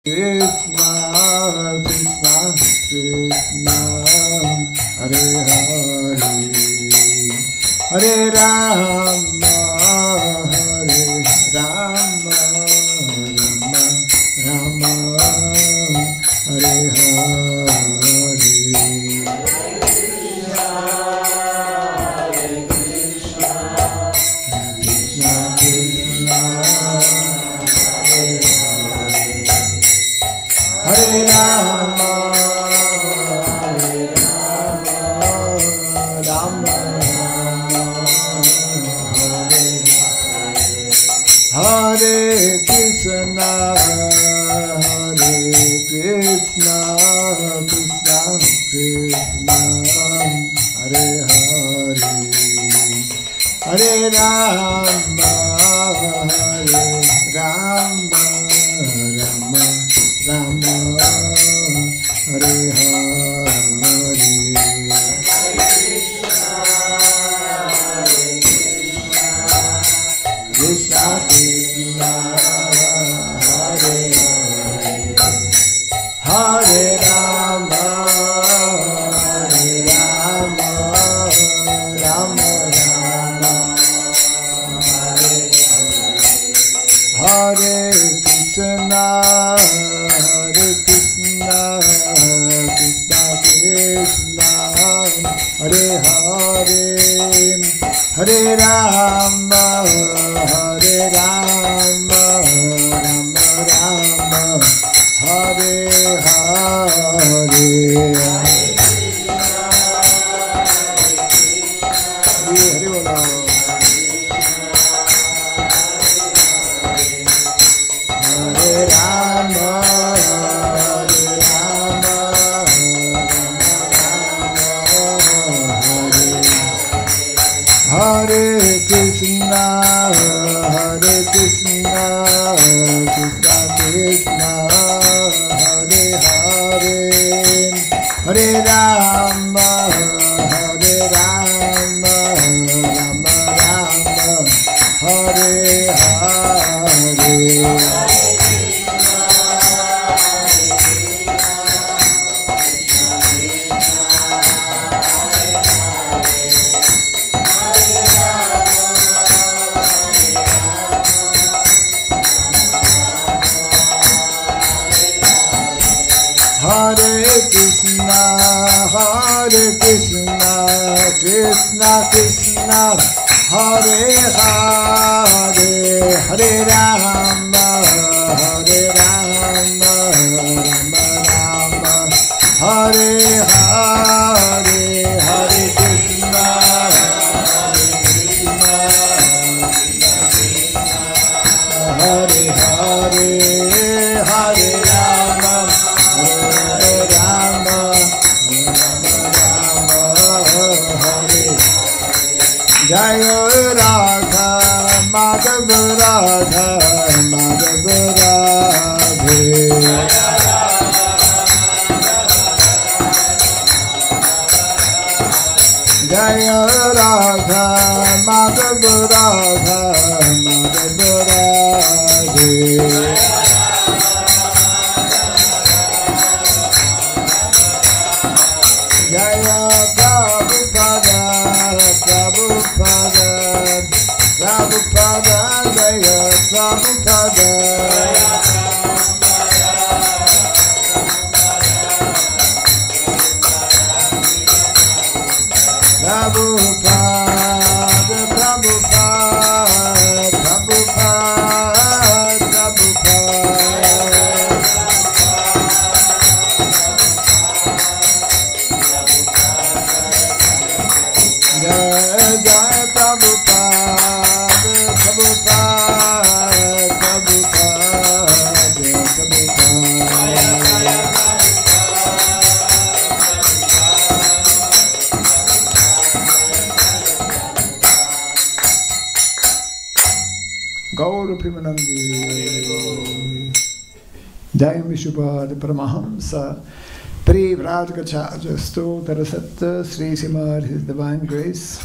Krishna Krishna Krishna Hare Hare Hare Rama Hare Rama Rama Rama Hare Hare Jayam Vishubhad Paramahamsa Privrajgacharya Stotarasat Sri Simar His Divine Grace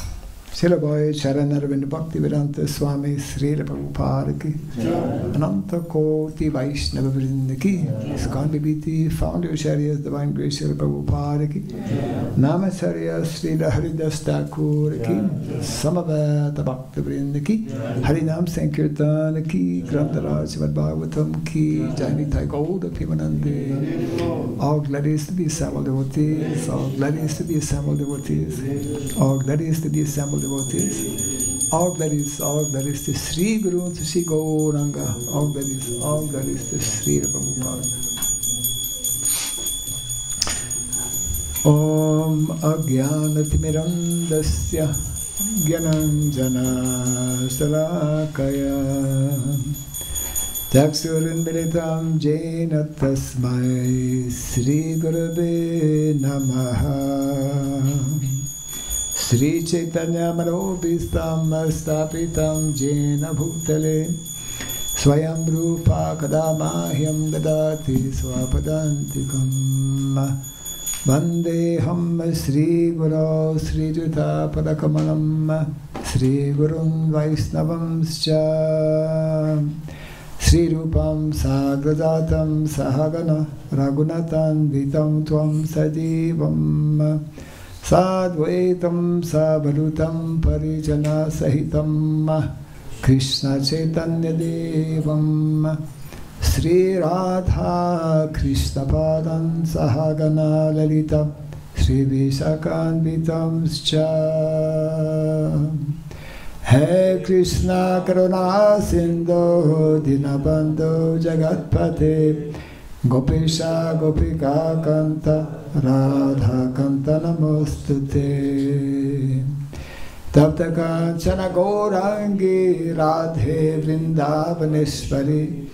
Srila Bhai Charanarvind Bhakti Vedanta Swami Srila Prabhupada ki, Ananta Koti Vaishnava Vrinda ki, Iskon Bibiti, Founder Acharya's Divine Grace Srila Prabhupada ki, Namacharya Srila Haridas Thakur ki, Samaveta Bhakti Vrinda ki, Harinam Sankirtan ki, Grantaraj Srimad Bhagavatam ki, Jainitai Gold of Himanande, all gladies to the assembled devotees, all gladies to the assembled devotees, all gladies to the assembled devotees, all gladies to Sri Guru, to Sri Gauranga, all gladies to Sri Prabhupada. Om Ajnanatimirandasya Gyananjana Salakaya Chaksurunmilitam Jena Tasmai Sri Gurave Namaha Sri Chaitanya Manobhistam Stapitam Jena Bhutale Swayam Rupa Kadamahyam Dadati Swapadantikam Vandeham Sri Guru Sri Juta Padakamalam Sri Gurun Vaisnavamscha Sri Rupam Sagrajatam Sahagana Raghunatan Vitam Tvam Sajivam Sadvaitam Sabharutam Parijana Sahitam Krishna Chaitanya Devam Sri Radha Krishna Padan Sahagana Lalita Sri Vishakan Vitamscha He Krishna Karuna Sindhu Dinabandhu Jagatpate Gopesha Gopika Kanta Radha Kanta Namostute Tapta Kanchana Gaurangi Radhe Vrindavaneshwari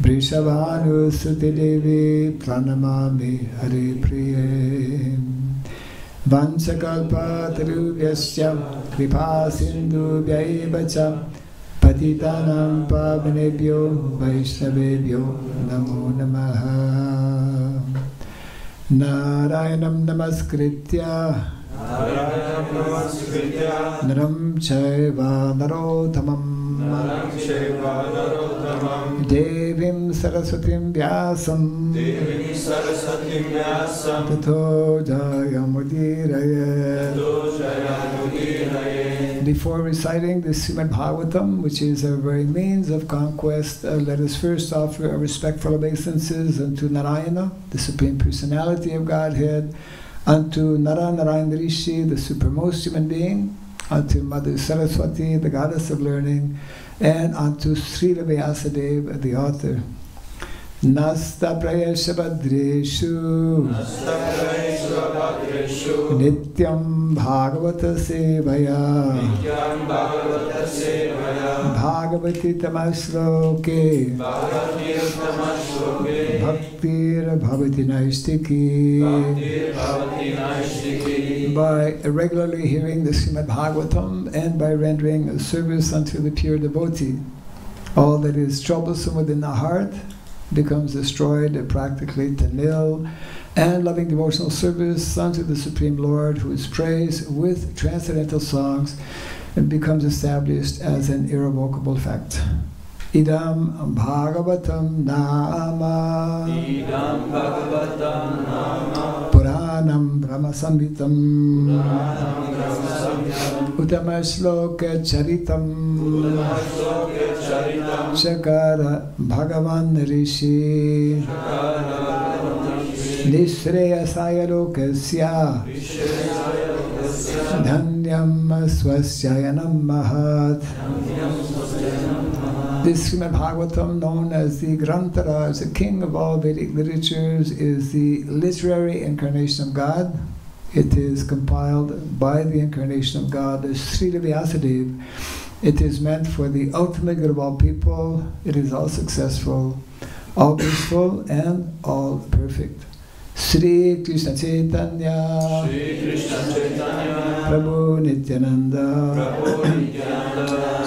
Vrishabhanu Suti Devi Pranamami Hari Priye Vanchakalpa Tarubhyasya Kripa Sindhu Vyaivacha Patitanam Pavanebhyo Vaishnavebhyo Namo Namaha Narayanam Namaskritya Naram Chaiva Narottamam Devim Saraswatim Vyasam Tato Jayamudiraye. Before reciting the Srimad Bhagavatam, which is our very means of conquest, let us first offer our respectful obeisances unto Narayana, the Supreme Personality of Godhead, unto Nara Rishi, the supermost human being, unto Mother Saraswati, the goddess of learning, and unto Srila Vyasadeva, the author. Nasta Prayesha Badreshu Nityam Bhagavata Sevaya Bhagavati Tamasloke Bhakti Raghava Swami. By regularly hearing the Srimad Bhagavatam and by rendering a service unto the pure devotee, all that is troublesome within the heart becomes destroyed practically to nil, and loving devotional service unto the Supreme Lord, who is praised with transcendental songs, and becomes established as an irrevocable fact. Idam Bhagavatam Nama Puranam Brahma Samhitam Uttama Shloka Charitam Shakara Bhagavan Rishi Nishreyasaya Lokasya Dhanyam Swasyayanam Mahat. This Srimad Bhagavatam, known as the Grantaraj, the king of all Vedic literatures, is the literary incarnation of God. It is compiled by the incarnation of God, as Srila Vyasadeva. It is meant for the ultimate good of all people. It is all successful, all peaceful, and all perfect. Sri Krishna Chaitanya, Prabhu Nityananda,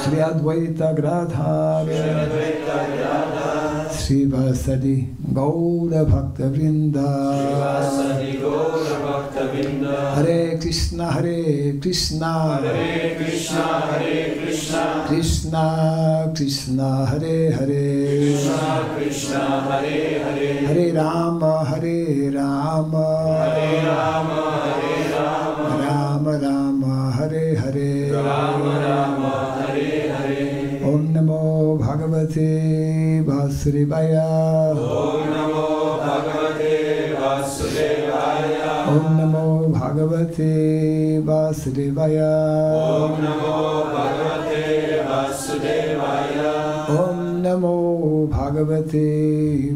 Sri Advaita Gadadhara, Srivasadi Gaura Bhakta Vrinda Srivasadi Gaura Bhakta Vrinda Hare Krishna Hare Krishna Hare Krishna Hare Krishna Krishna Krishna Hare Hare Krishna Krishna Hare Hare Hare Rama Hare Rama Hare Rama Hare Rama Rama Rama Hare Hare Rama Rama Hare Hare Om Namo Bhagavate Vasudevaya Om Namo Bhagavate Vasudevaya Om Namo Bhagavate Vasudevaya Om Namo Bhagavate Vasudevaya Om Namo Bhagavate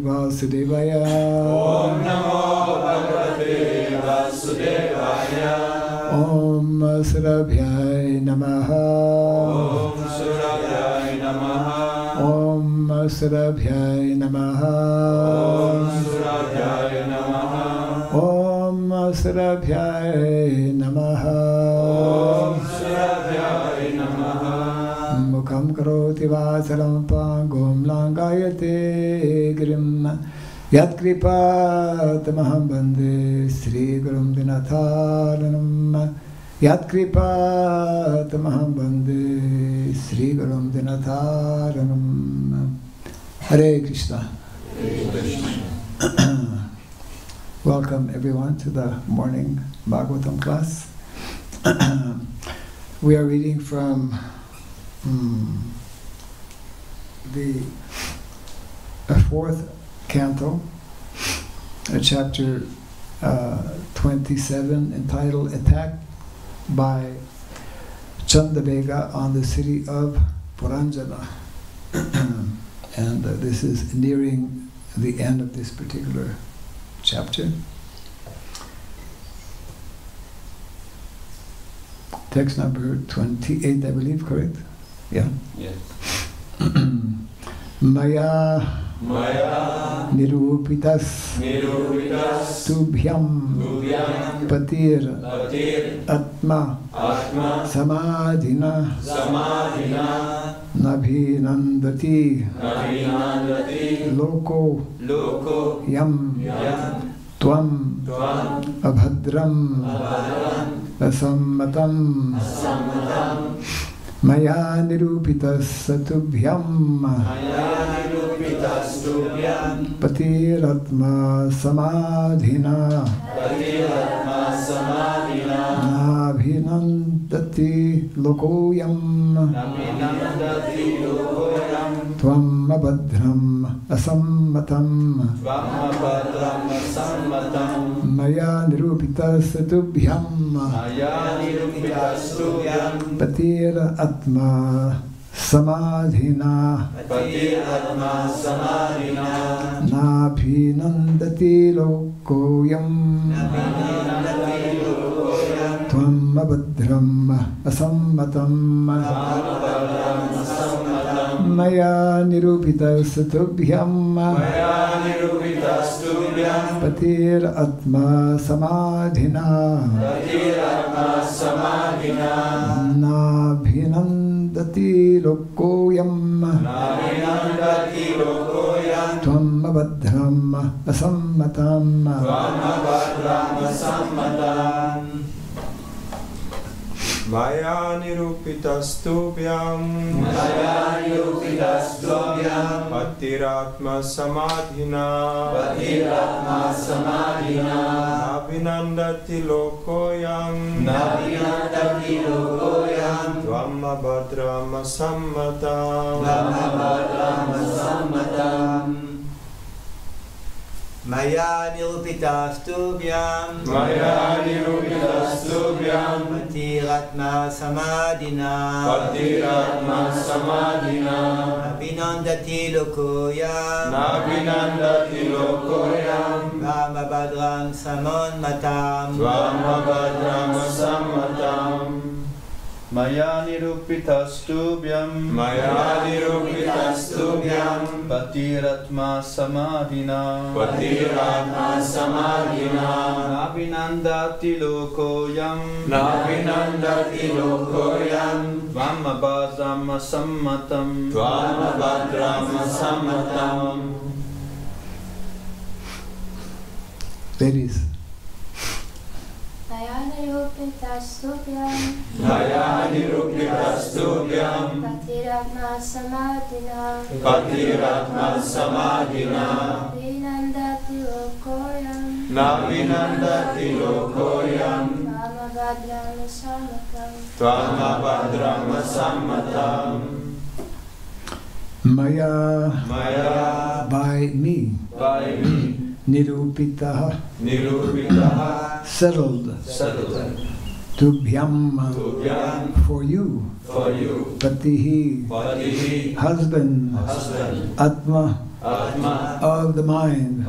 Vasudevaya Om Namo Bhagavate Vasudevaya Om Surabhyay Namaha Om Surabhyay Namaha Om Surabhyay Namaha Om Surabhyay Namaha Om Surabhyay Namaha Om Surabhyay Namaha Mukham karoti vasaram pangum langayate girim Yat kripatamaham bande Sri Gurum Dinatharanam Yat kripatamaham bande Sri Gurum Dinatharanam Hare Krishna. Welcome everyone to the morning Bhagavatam class. We are reading from the fourth canto, chapter 27, entitled Attack by Chandavega on the city of Puranjana. And this is nearing the end of this particular chapter. Text number 28, I believe, correct? Yeah? Yes. Maya Maya Nirupitas Nirupitas Tubhyam Tubhyam Patir Patir Atma Atma Samadhina Samadhina Nabhinandati Nabhinandati Loko Loko Yam Yam Tvam Tvam Abhadram Abhadram Asammatam Sammatam Maya Nirupitas Tubhyam Maya Nirupitas Tubhyam Patiratma Samadhina Patiratma Samadhina Nabhinandati Lokoyam Nabhinandati Lokoyam Tvam Abhadram Asammatam Tvamabhadram Sammatam Maya Nirupitas Tubhyam Maya Nirupitas Tubhyam Patir Atma Samadhina Patiratma Samadhina Nabhinandati Lokoyam Nabhinandati Lokoyam Tvam Abhadram Asammatam Tvamabhadram Sammatam Maya Nirupitas Tubhyam Maya Nirupitas Tubhyam Patir Atma Samadhina Patiratma Samadhina Nabhinandati Lokoyam Nabhinandati Lokoyam Tvam Abhadram Asammatam Tvamabhadram Sammatam Maya Nirupitas Tubhyam Maya Nirupitas Tubhyam Patiratma Samadhina Patiratma Samadhina Nabhinandati Lokoyam Nabhinandati Lokoyam Tvamabhadram Sammatam Tvamabhadram Sammatam Maya Nirupitas Tubhyam Maya Nirupitas Tubhyam Patiratma Samadhina Patiratma Samadhina Nabhinandati Lokoyam Nabhinandati Lokoyam Tvamabhadram Samanmatam Tvamabhadram Sammatam Maya Nirupitas Tubhyam Maya Nirupitas Tubhyam Patiratma Samadhina Patiratma Samadhina Nabhinandati Lokoyam Nabhinandati Lokoyam Tvamabhadram Sammatam Tvamabhadram Sammatam Ladies. Nayanirupitastubhyam Patiratma Samadhina Vinandati Lokoyam Tvamabhadrama Sammatam Maya by me Nirupitaha settled Tubhyam for you Patihi husband Atma of the mind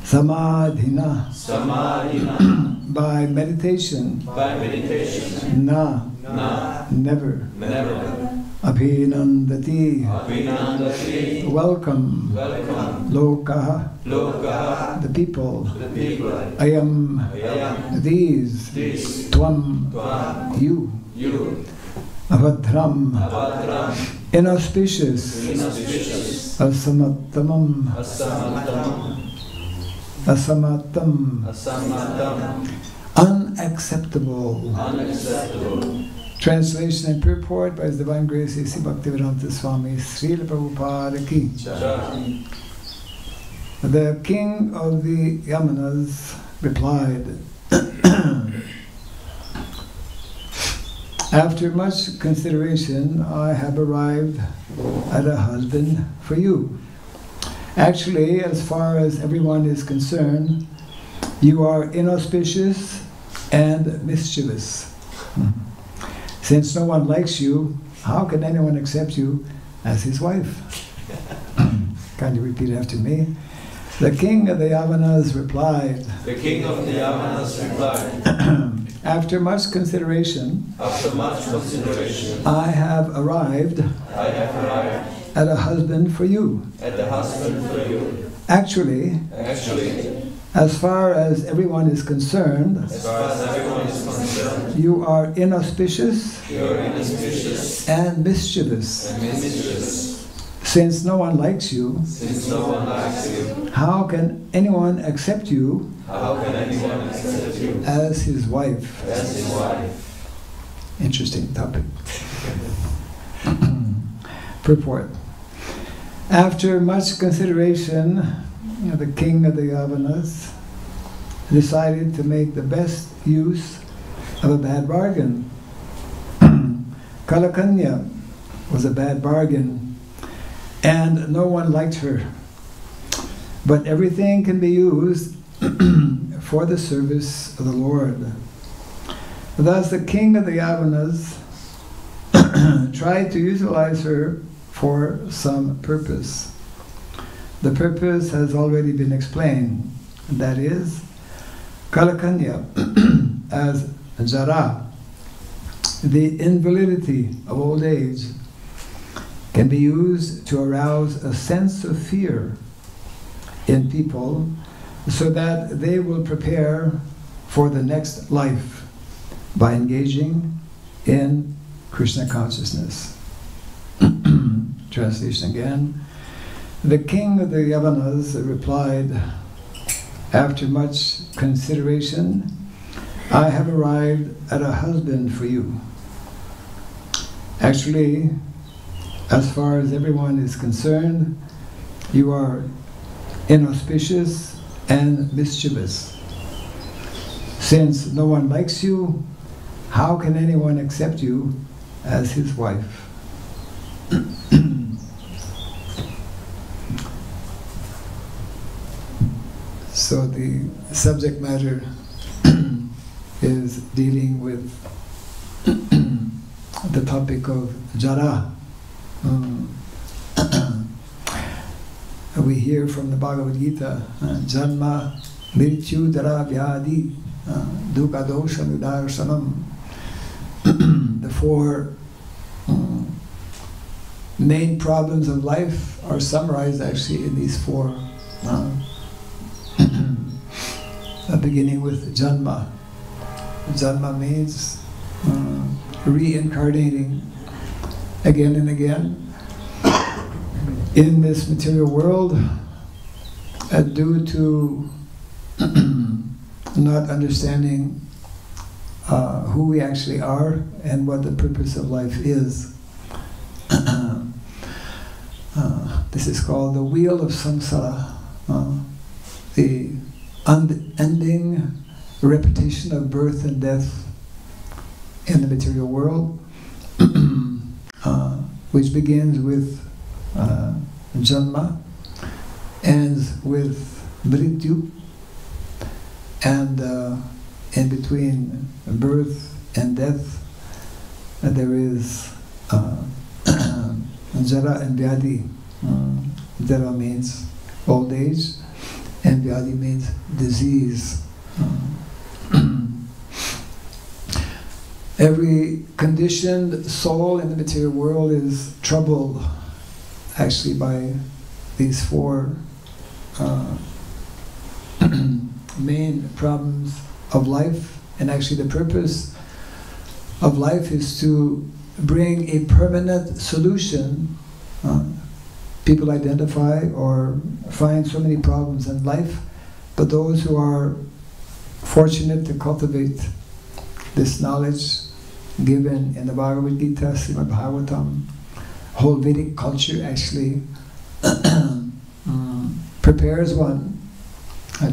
Samadhina by meditation Na never Abhinandati welcome Lokaha the people Ayam these Tvam you Avadram inauspicious Asamatam unacceptable. Translation and purport by His Divine Grace A.C. Bhakti Raghava Swami Srila Prabhupada Ki. The king of the Yamanas replied, after much consideration, I have arrived at a husband for you. Actually, as far as everyone is concerned, you are inauspicious and mischievous. Since no one likes you, how can anyone accept you as his wife? Can you repeat after me? The king of the Yavanas replied. After much consideration, I have arrived at a husband for you. Actually, as far as everyone is concerned, you are inauspicious and mischievous. Since no one likes you, how can anyone accept you as his wife? Interesting topic. Purport. After much consideration, the king of the Yavanas decided to make the best use of a bad bargain. Kalakanya was a bad bargain, and no one liked her. But everything can be used for the service of the Lord. Thus the king of the Yavanas tried to utilize her for some purpose. The purpose has already been explained. That is, Kalakanya as Jara, the invalidity of old age, can be used to arouse a sense of fear in people so that they will prepare for the next life by engaging in Krishna consciousness. Translation again. The king of the Yavanas replied, after much consideration, I have arrived at a husband for you. Actually, as far as everyone is concerned, you are inauspicious and mischievous. Since no one likes you, how can anyone accept you as his wife? So the subject matter is dealing with the topic of Jara. We hear from the Bhagavad Gita, Janma, Mrityu, Jara, Vyadi, Dukkha, Dosha, Vidarsanam. The four main problems of life are summarized actually in these four. Beginning with Janma. Janma means reincarnating again and again in this material world due to not understanding who we actually are and what the purpose of life is. This is called the wheel of samsara, the unending repetition of birth and death in the material world, which begins with janma, ends with mrityu, and in between birth and death there is jara and vyadi. Jara means old age, and vyadi means disease. Every conditioned soul in the material world is troubled actually by these four main problems of life, and actually the purpose of life is to bring a permanent solution. People identify or find so many problems in life, but those who are fortunate to cultivate this knowledge given in the Bhagavad Gita, Srimad Bhagavatam, whole Vedic culture actually prepares one,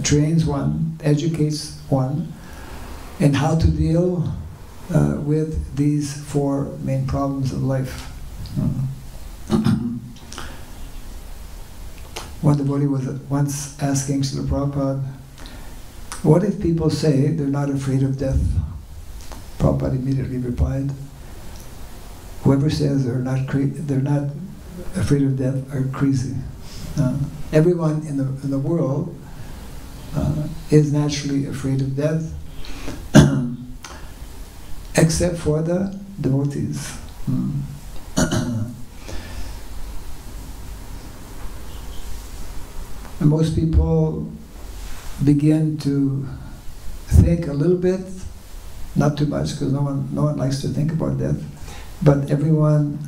trains one, educates one in how to deal with these four main problems of life. One devotee was once asking Srila Prabhupada, what if people say they're not afraid of death? Prabhupada immediately replied, whoever says they're not afraid of death are crazy. Everyone in the world is naturally afraid of death, except for the devotees. And most people begin to think a little bit, not too much, because no one likes to think about death. But everyone,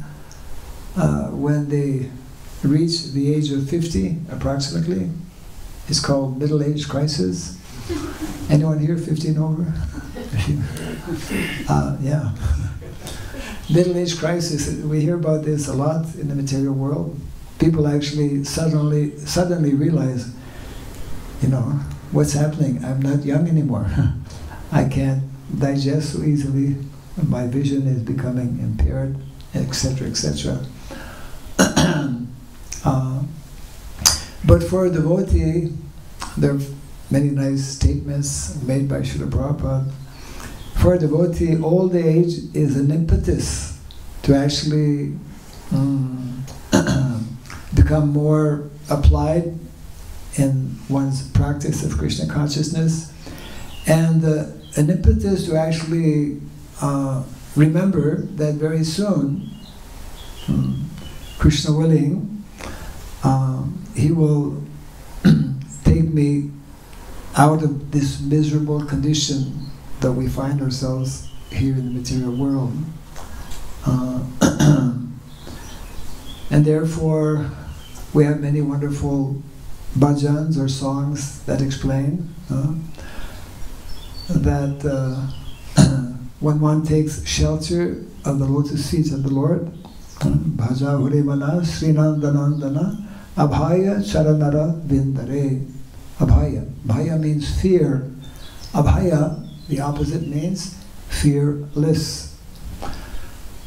when they reach the age of 50, approximately, it's called middle-age crisis. Anyone here 50 and over? Yeah. Middle-age crisis. We hear about this a lot in the material world. People actually suddenly realize, what's happening? I'm not young anymore. I can't digest so easily. My vision is becoming impaired, etc., etc. But for a devotee, there are many nice statements made by Srila Prabhupada. For a devotee, old age is an impetus to actually become more applied in one's practice of Krishna consciousness, and an impetus to actually remember that very soon, Krishna willing, he will take me out of this miserable condition that we find ourselves here in the material world. And therefore, we have many wonderful bhajans or songs that explain that when one takes shelter of the lotus feet of the Lord, Bhaja Hurevana Srinandanandana Abhaya Charanara Vindare. Abhaya. Bhaya means fear. Abhaya, the opposite, means fearless.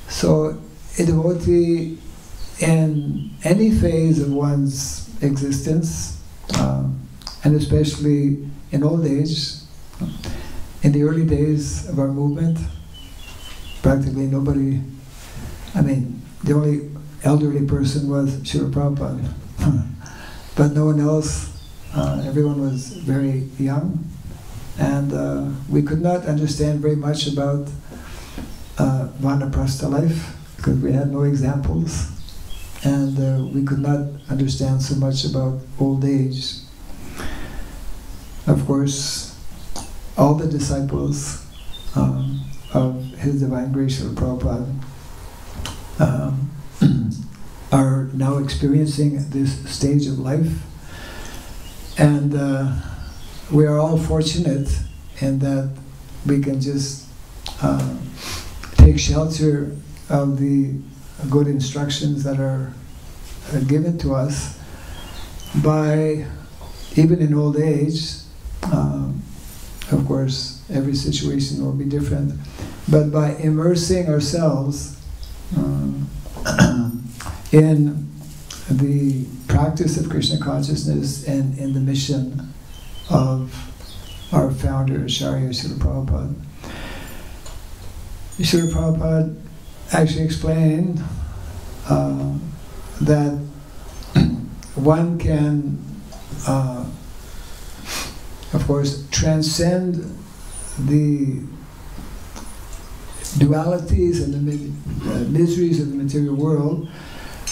So a devotee in any phase of one's existence, and especially in old age, in the early days of our movement, practically nobody, the only elderly person was Srila Prabhupada. But no one else, everyone was very young, and we could not understand very much about Vanaprastha life, because we had no examples, and we could not understand so much about old age. Of course, all the disciples of His Divine Grace Srila Prabhupada are now experiencing this stage of life, and we are all fortunate in that we can just take shelter of the good instructions that are given to us by, even in old age, of course every situation will be different, but by immersing ourselves in the practice of Krishna consciousness and in the mission of our founder, Acharya Srila Prabhupada. Srila Prabhupada actually explained that one can, of course, transcend the dualities and the miseries of the material world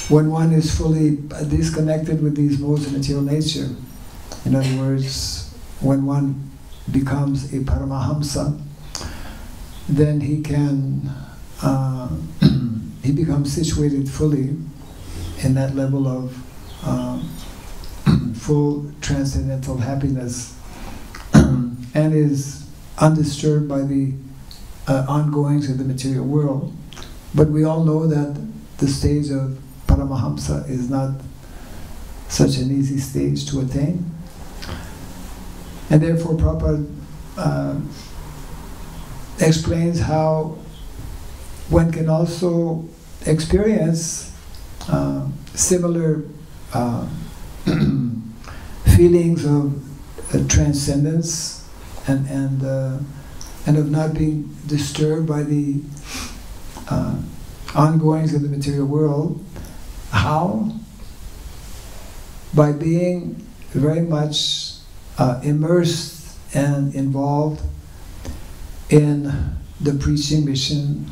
when one is fully disconnected with these modes of material nature. In other words, when one becomes a Paramahamsa, then he can, he becomes situated fully in that level of full transcendental happiness and is undisturbed by the ongoings of the material world. But we all know that the stage of Paramahamsa is not such an easy stage to attain. And therefore Prabhupada explains how one can also experience similar feelings of transcendence and of not being disturbed by the ongoings of the material world. How? By being very much immersed and involved in the preaching mission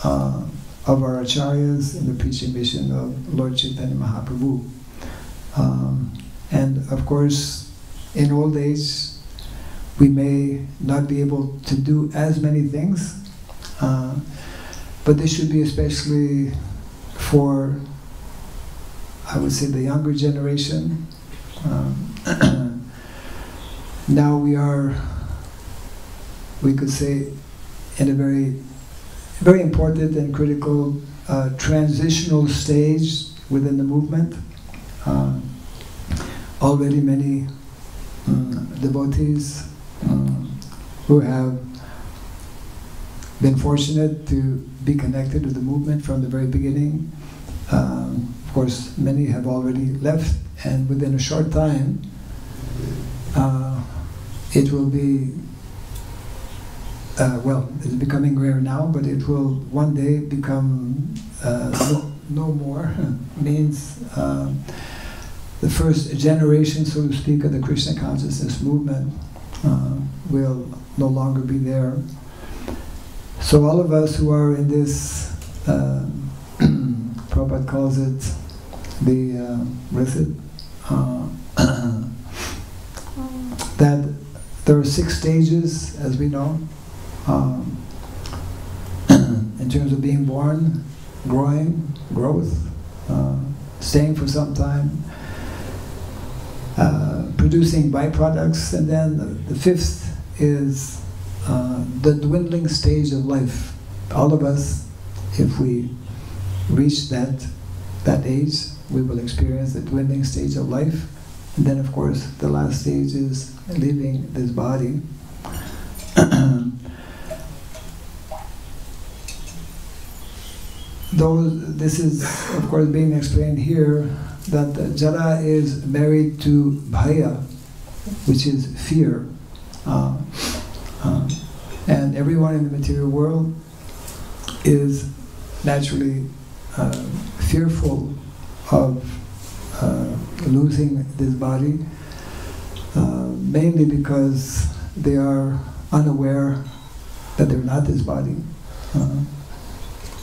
of our acharyas, in the preaching mission of Lord Chaitanya Mahaprabhu. And of course, in old age, we may not be able to do as many things, but this should be especially for, I would say, the younger generation. Now we are, we could say, in a very, very important and critical transitional stage within the movement. Already many devotees who have been fortunate to be connected with the movement from the very beginning. Of course, many have already left, and within a short time, it will be, well, it's becoming rare now, but it will one day become no more. Means the first generation, so to speak, of the Krishna consciousness movement will no longer be there. So all of us who are in this, Prabhupada calls it the, what is it? That there are 6 stages, as we know, in terms of being born, growing, growth, staying for some time, producing byproducts, and then the 5th is the dwindling stage of life. All of us, if we reach that age, we will experience the dwindling stage of life. And then, of course, the last stage is leaving this body. Though this is, of course, being explained here, that Jara is married to Bhaya, which is fear. And everyone in the material world is naturally fearful of losing this body, mainly because they are unaware that they're not this body.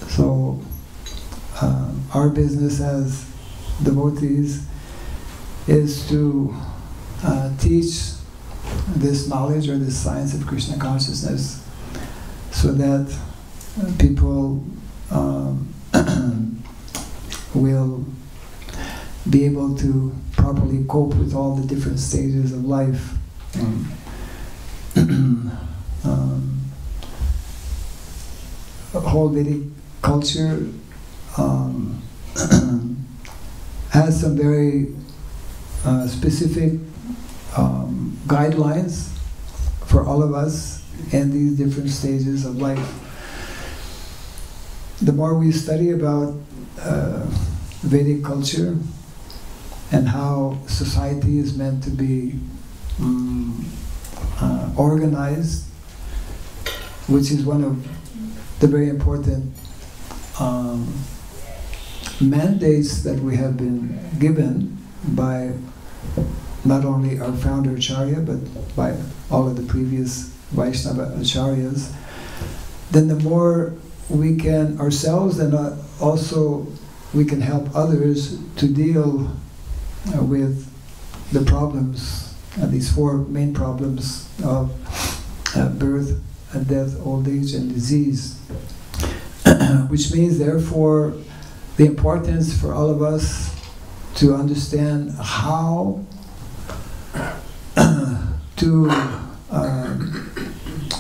So our business as devotees is to teach this knowledge or this science of Krishna consciousness so that people will be able to properly cope with all the different stages of life whole Vedic culture has some very specific guidelines for all of us in these different stages of life. The more we study about Vedic culture and how society is meant to be organized, which is one of the very important mandates that we have been given by not only our founder Acharya, but by all of the previous Vaishnava Acharyas, then the more we can ourselves and also we can help others to deal with the problems, these four main problems of birth, death, old age, and disease. Which means, therefore, the importance for all of us to understand how to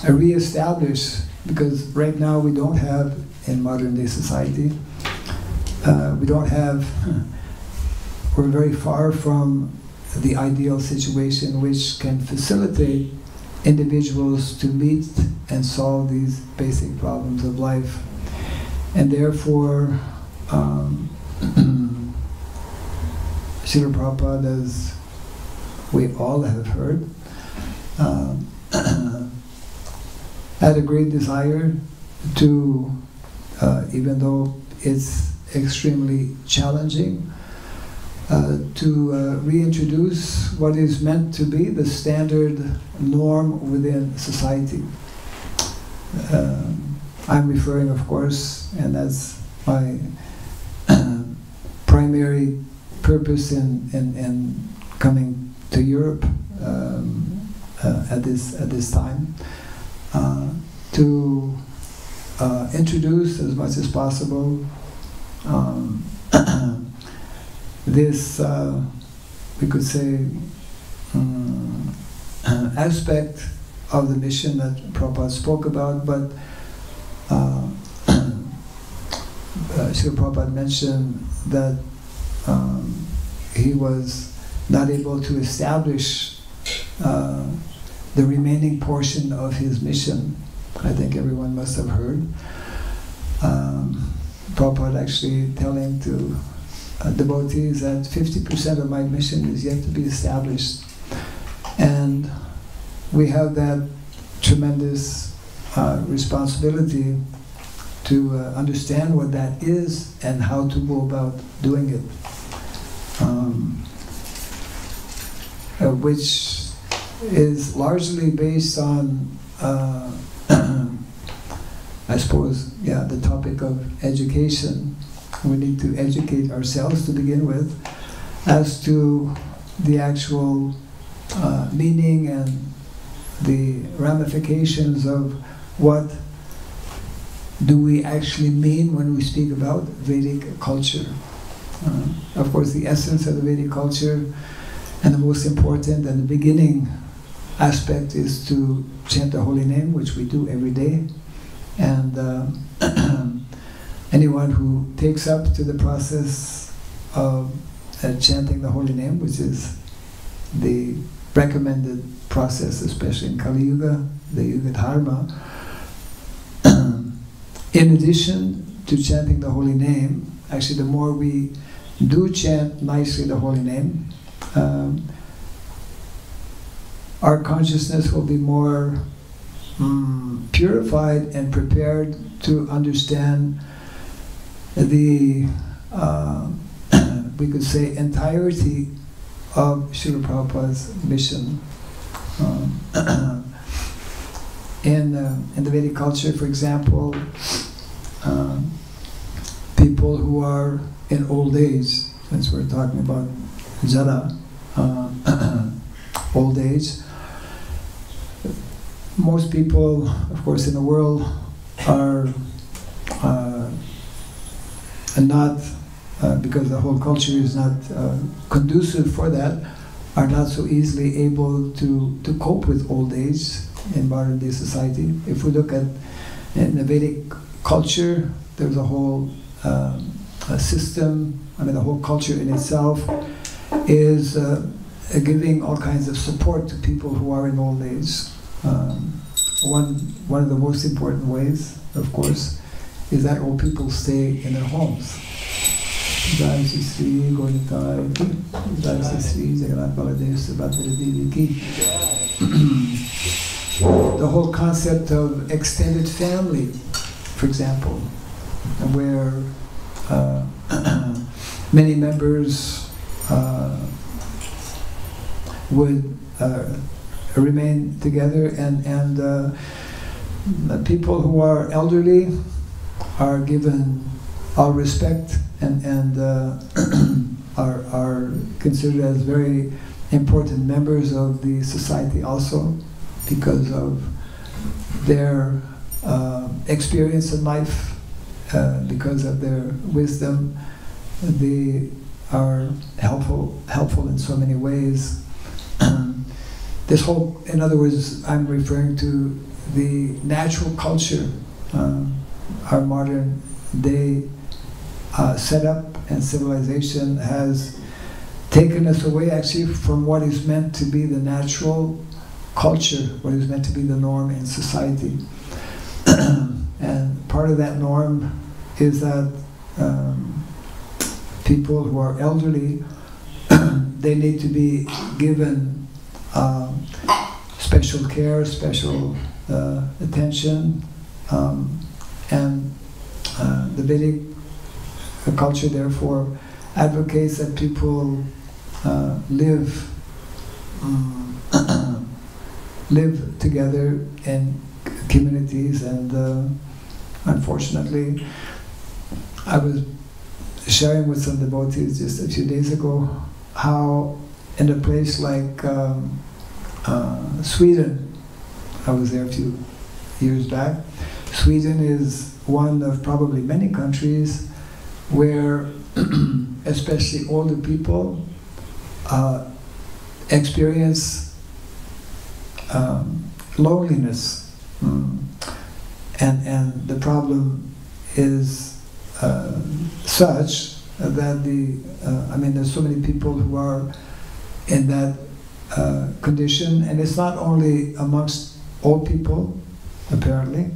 re-establish, because right now we don't have, in modern day society, we don't have, we're very far from the ideal situation which can facilitate individuals to meet and solve these basic problems of life. And therefore, Srila Prabhupada, as we all have heard, had a great desire to, even though it's extremely challenging, to reintroduce what is meant to be the standard norm within society. I'm referring, of course, and that's my primary purpose in coming to Europe at this time, to introduce as much as possible this, we could say, aspect of the mission that Prabhupada spoke about, but Srila Prabhupada mentioned that he was not able to establish the remaining portion of his mission. I think everyone must have heard. Prabhupada actually telling to devotees that 50% of my mission is yet to be established. And we have that tremendous responsibility to understand what that is and how to go about doing it. Which is largely based on, I suppose, the topic of education. We need to educate ourselves to begin with as to the actual meaning and the ramifications of what do we actually mean when we speak about Vedic culture. Of course, the essence of the Vedic culture and the most important and the beginning aspect is to chant the holy name, which we do every day. And anyone who takes up to the process of chanting the holy name, which is the recommended process, especially in Kali Yuga, the Yuga Dharma, in addition to chanting the holy name, actually the more we do chant nicely the holy name, our consciousness will be more purified and prepared to understand the, we could say, entirety of Srila Prabhupada's mission. In the Vedic culture, for example, people who are in old age, since we're talking about jara, old age, most people, of course, in the world are not, because the whole culture is not conducive for that, are not so easily able to cope with old age in modern day society. If we look at in the Vedic culture, there's a whole a system, the whole culture in itself is giving all kinds of support to people who are in old age. One of the most important ways, of course, is that old people stay in their homes. The whole concept of extended family, for example, where many members would remain together, and people who are elderly are given all respect and are considered as very important members of the society also, because of their experience in life, because of their wisdom. They are helpful in so many ways. This whole, in other words, I'm referring to the natural culture, our modern day setup and civilization has taken us away actually from what is meant to be the natural culture, what is meant to be the norm in society. And part of that norm is that people who are elderly, they need to be given special care, special attention, and the Vedic culture therefore advocates that people live together in communities. And unfortunately, I was sharing with some devotees just a few days ago how in a place like Sweden, I was there a few years back. Sweden is one of probably many countries where especially older people experience loneliness, and the problem is such that there's so many people who are in that condition, and it's not only amongst old people, apparently.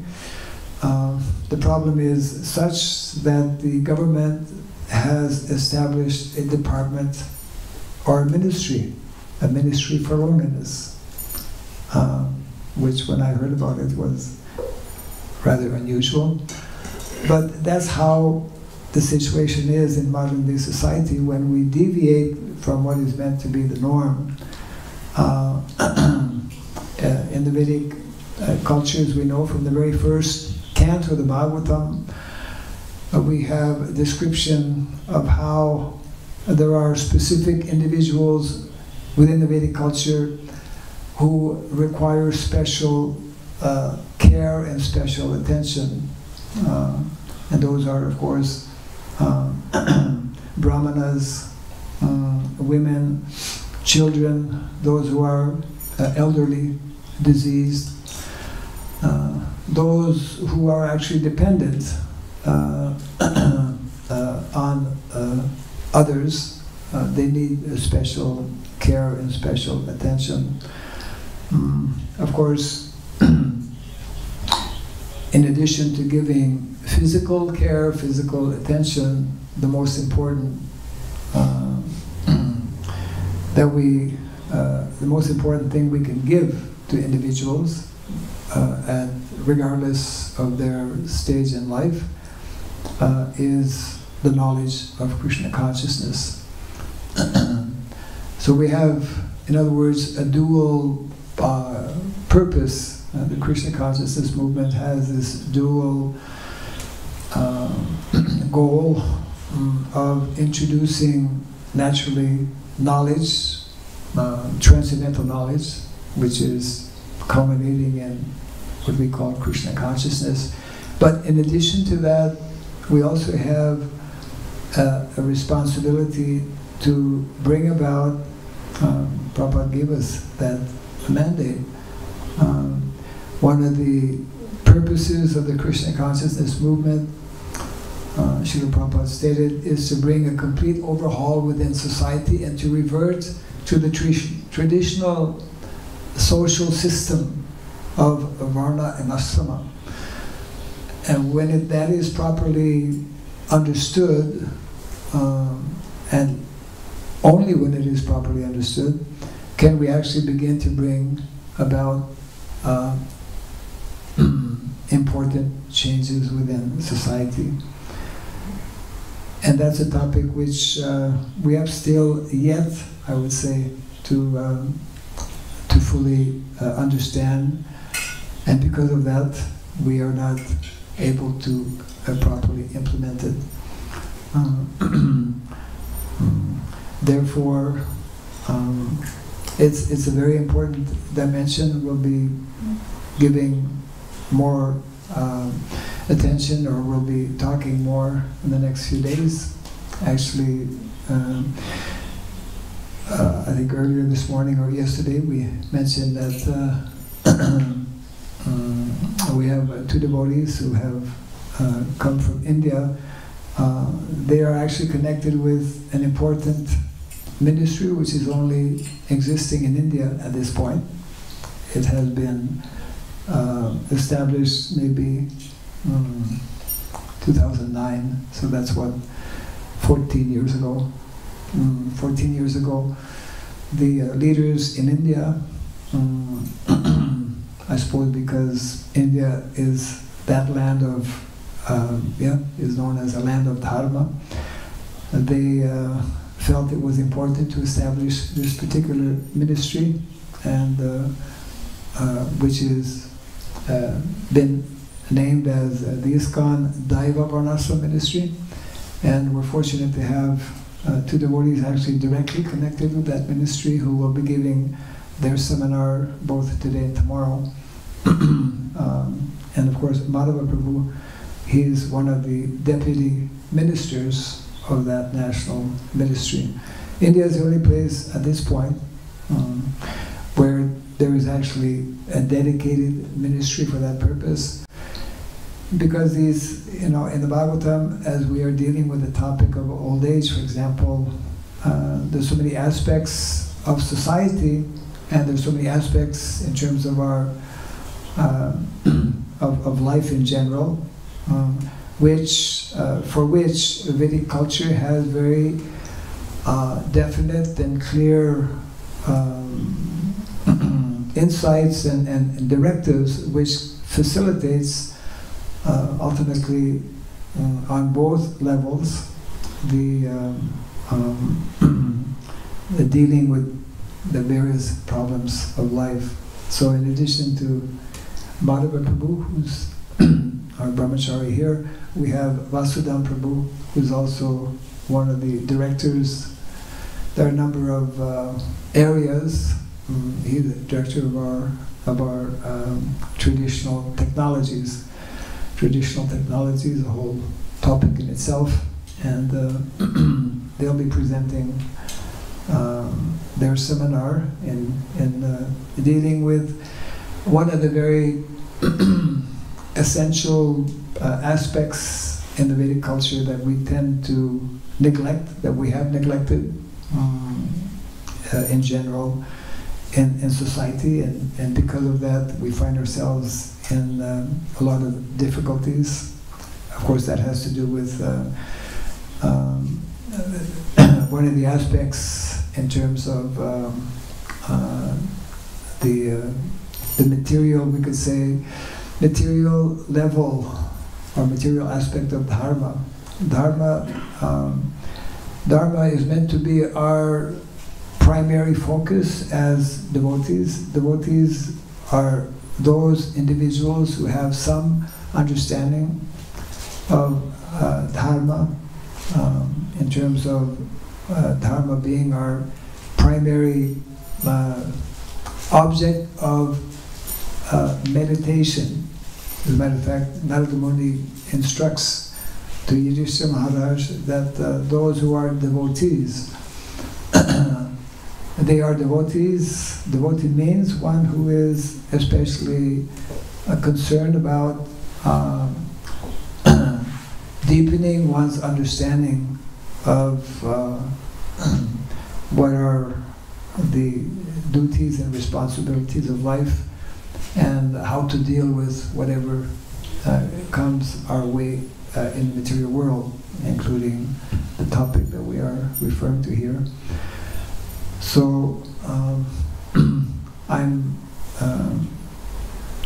The problem is such that the government has established a department or a ministry for loneliness, which when I heard about it was rather unusual. But that's how the situation is in modern day society when we deviate from what is meant to be the norm. In the Vedic cultures, we know from the very first canto of the Bhagavatam, we have a description of how there are specific individuals within the Vedic culture who require special care and special attention. And those are, of course, brahmanas, women, children, those who are elderly, diseased, those who are actually dependent on others. They need special care and special attention. Of course, in addition to giving physical care, physical attention, the most important the most important thing we can give to individuals, and regardless of their stage in life, is the knowledge of Krishna consciousness. So we have, in other words, a dual purpose. The Krishna consciousness movement has this dual goal of introducing naturally knowledge, transcendental knowledge, which is culminating in what we call Krishna consciousness. But in addition to that, we also have a responsibility to bring about Prabhupada gave us that mandate. One of the purposes of the Krishna consciousness movement, Srila Prabhupada stated, is to bring a complete overhaul within society and to revert to the traditional social system of Varna and Asrama. And when that is properly understood, and only when it is properly understood, can we actually begin to bring about important changes within society. And that's a topic which we have still yet, I would say, to fully understand, and because of that, we are not able to properly implement it. Therefore, it's a very important dimension. We'll be giving more attention, or we'll be talking more in the next few days. Actually, I think earlier this morning or yesterday we mentioned that we have two devotees who have come from India. They are actually connected with an important ministry which is only existing in India at this point. It has been established maybe 2009, so that's what, 14 years ago. 14 years ago, the leaders in India, I suppose because India is that land of, is known as a land of dharma, they felt it was important to establish this particular ministry, and which is been named as the ISKCON Daiva Varnashram ministry, and we're fortunate to have two devotees actually directly connected with that ministry who will be giving their seminar both today and tomorrow. And of course, Madhava Prabhu, he's one of the deputy ministers of that national ministry. India is the only place at this point where there is actually a dedicated ministry for that purpose. Because these, in the Bhagavatam, as we are dealing with the topic of old age, for example, there's so many aspects of society, and there's so many aspects in terms of our of life in general, for which Vedic culture has very definite and clear insights and directives, which facilitates ultimately on both levels the dealing with the various problems of life. So in addition to Madhava Prabhu, who's our brahmachari here, we have Vasudam Prabhu, who's also one of the directors. There are a number of areas. He's the director of our traditional technologies. Traditional technology is a whole topic in itself, and they'll be presenting their seminar in dealing with one of the very essential aspects in the Vedic culture that we tend to neglect, that we have neglected in general in society, and because of that we find ourselves in a lot of difficulties. Of course, that has to do with one of the aspects in terms of the material, we could say, material level or material aspect of dharma. Dharma is meant to be our primary focus as devotees. Devotees are those individuals who have some understanding of dharma, in terms of dharma being our primary object of meditation. As a matter of fact, Narada Muni instructs to Yudhishthira Maharaj that those who are devotees, they are devotees. Devotee means one who is especially concerned about deepening one's understanding of what are the duties and responsibilities of life, and how to deal with whatever comes our way in the material world, including the topic that we are referring to here. So I'm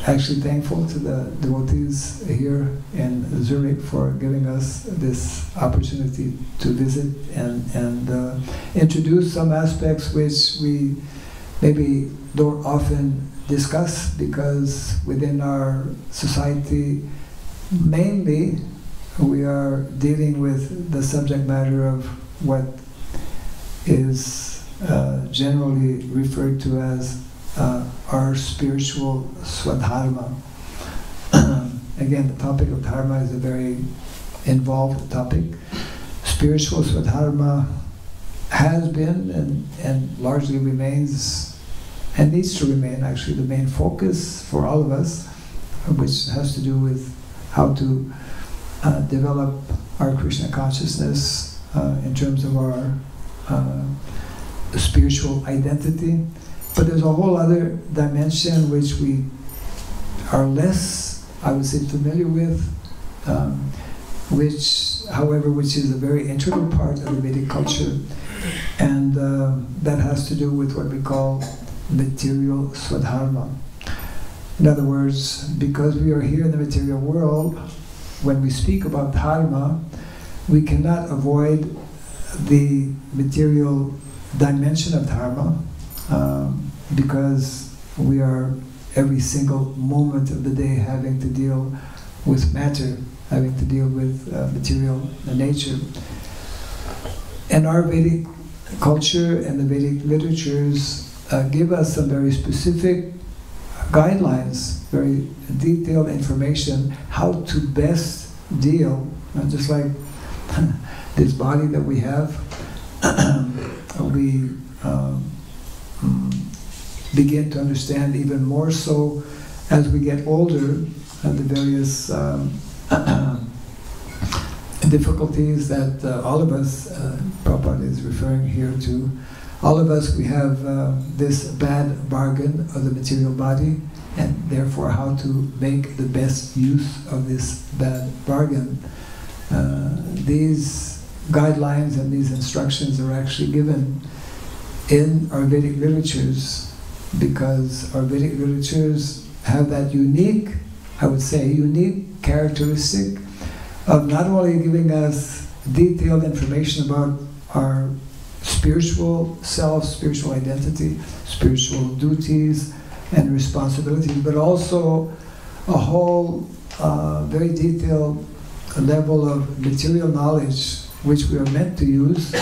actually thankful to the devotees here in Zurich for giving us this opportunity to visit and introduce some aspects which we maybe don't often discuss, because within our society mainly we are dealing with the subject matter of what is generally referred to as our spiritual swadharma. Again, the topic of dharma is a very involved topic. Spiritual swadharma has been and largely remains, and needs to remain actually, the main focus for all of us, which has to do with how to develop our Krishna consciousness in terms of our spiritual identity. But there's a whole other dimension which we are less, I would say, familiar with, which is a very integral part of the Vedic culture, and that has to do with what we call material swadharma. In other words, because we are here in the material world, when we speak about dharma, we cannot avoid the material dimension of dharma, because we are every single moment of the day having to deal with matter, having to deal with material nature. And our Vedic culture and the Vedic literatures give us some very specific guidelines, very detailed information, how to best deal, just like this body that we have, we begin to understand even more so as we get older the various difficulties that all of us, Prabhupada is referring here to, all of us, we have this bad bargain of the material body, and therefore how to make the best use of this bad bargain. These guidelines and these instructions are actually given in our Vedic literatures, because our Vedic literatures have that unique, I would say, unique characteristic of not only giving us detailed information about our spiritual self, spiritual identity, spiritual duties and responsibilities, but also a whole very detailed level of material knowledge which we are meant to use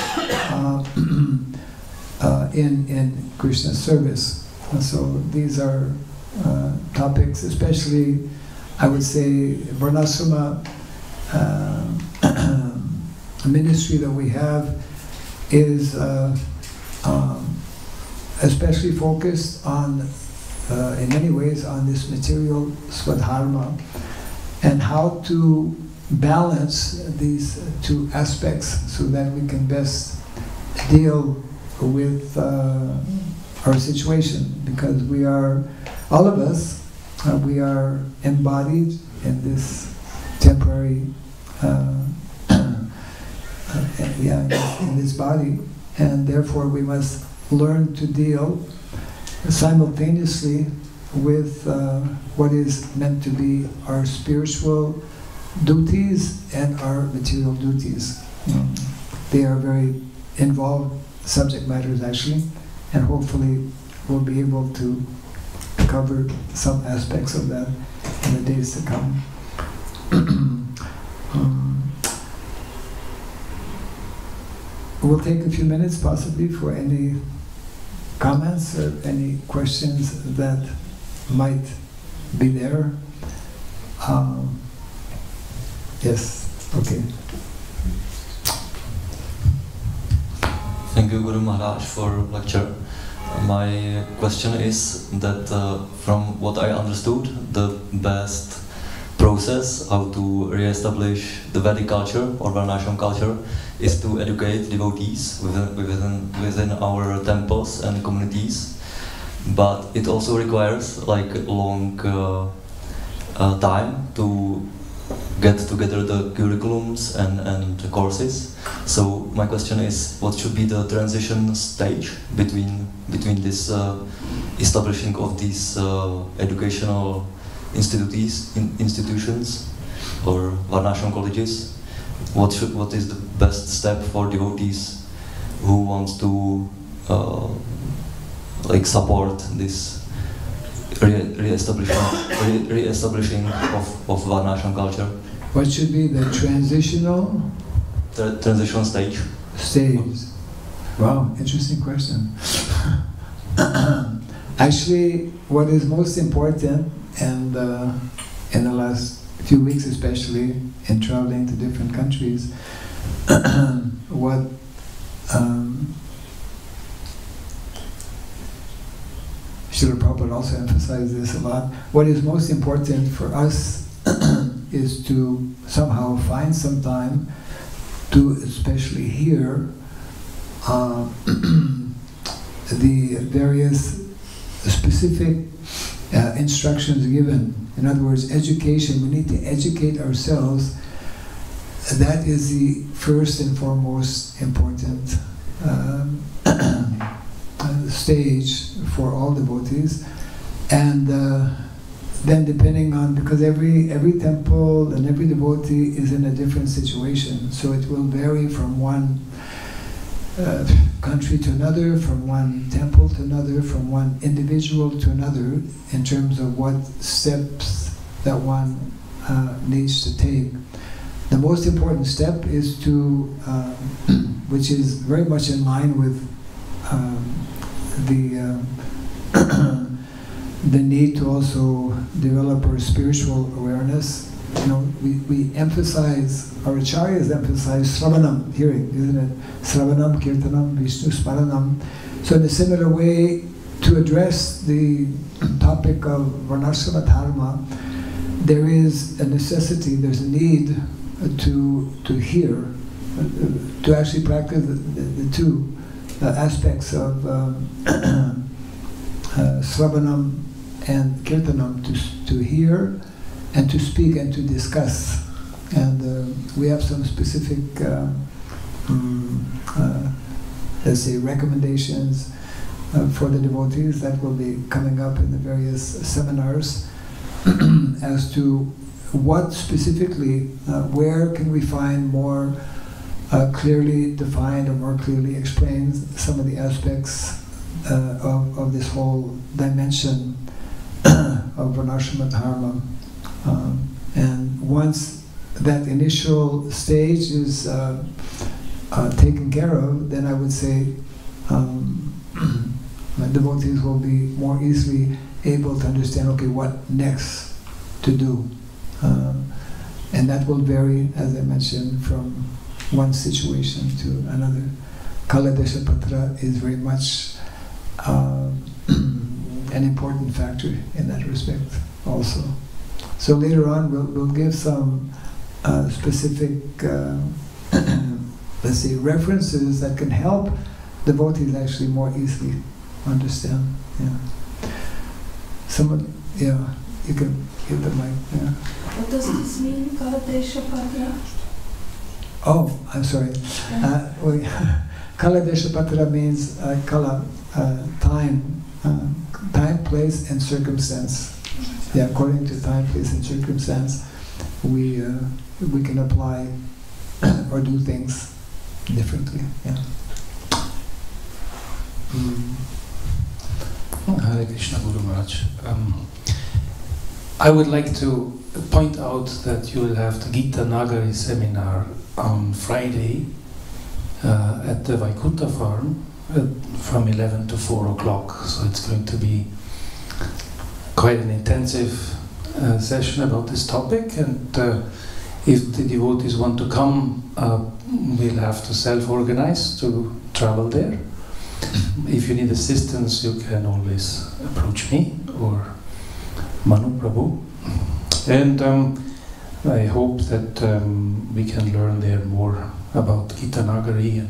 in Krishna's service. And so these are topics, especially, I would say, Varnasrama ministry that we have is especially focused on, in many ways, on this material swadharma and how to balance these two aspects so that we can best deal with our situation, because we are, all of us, we are embodied in this temporary in this body, and therefore we must learn to deal simultaneously with what is meant to be our spiritual duties and our material duties. They are very involved subject matters actually, and hopefully we'll be able to cover some aspects of that in the days to come. We'll take a few minutes possibly for any comments or any questions that might be there. Yes, okay. Thank you, Guru Maharaj, for lecture. My question is that from what I understood, the best process how to re-establish the Vedic culture or Varnashram culture is to educate devotees within our temples and communities, but it also requires like long time to get together the curriculums and the courses. So my question is, what should be the transition stage between this establishing of these educational institutions or Varnashram colleges? What is the best step for devotees who want to like support this re-establishing of Varnashram culture? What should be the transitional stage? Wow, interesting question. Actually, what is most important, and in the last few weeks especially, in traveling to different countries, what Srila Prabhupada also emphasized this a lot. What is most important for us is to somehow find some time to especially hear the various specific instructions given. In other words, education. We need to educate ourselves. That is the first and foremost important stage for all devotees, and then depending on, because every temple and every devotee is in a different situation, so it will vary from one country to another, from one temple to another, from one individual to another, in terms of what steps that one needs to take. The most important step is to, which is very much in line with the need to also develop our spiritual awareness. You know, we emphasize, our acharyas emphasize Sravanam, hearing, isn't it? Sravanam, Kirtanam, Vishnu Smaranam. So in a similar way, to address the topic of Varnashrama Dharma, there is a necessity, there's a need to hear, to actually practice the two aspects of Sravanam and Kirtanam, to hear and to speak and to discuss. And we have some specific, let's say, recommendations for the devotees that will be coming up in the various seminars as to what specifically, where can we find more clearly defined or more clearly explained some of the aspects of this whole dimension of Varnashrama Dharma. And once that initial stage is taken care of, then I would say devotees will be more easily able to understand, okay, what next to do. And that will vary, as I mentioned, from one situation to another. Kaladeshapatra is very much an important factor in that respect also. So later on we'll give some specific, let's say, references that can help devotees actually more easily understand. Yeah. Someone, yeah, you can give the mic. Yeah. What does this mean, Kaladeshapatra? Oh, I'm sorry. Kaladeshapatra means kala, time, place, and circumstance. Yeah, according to time, place, and circumstance, we can apply or do things differently. Yeah. Hare Krishna, Guru Maharaj. I would like to point out that you will have the Gita Nagari seminar on Friday at the Vaikuntha farm from 11 to 4 o'clock. So it's going to be quite an intensive session about this topic, and if the devotees want to come, we'll have to self-organize to travel there. if you need assistance, you can always approach me or Manu Prabhu. And I hope that we can learn there more about Gita Nagari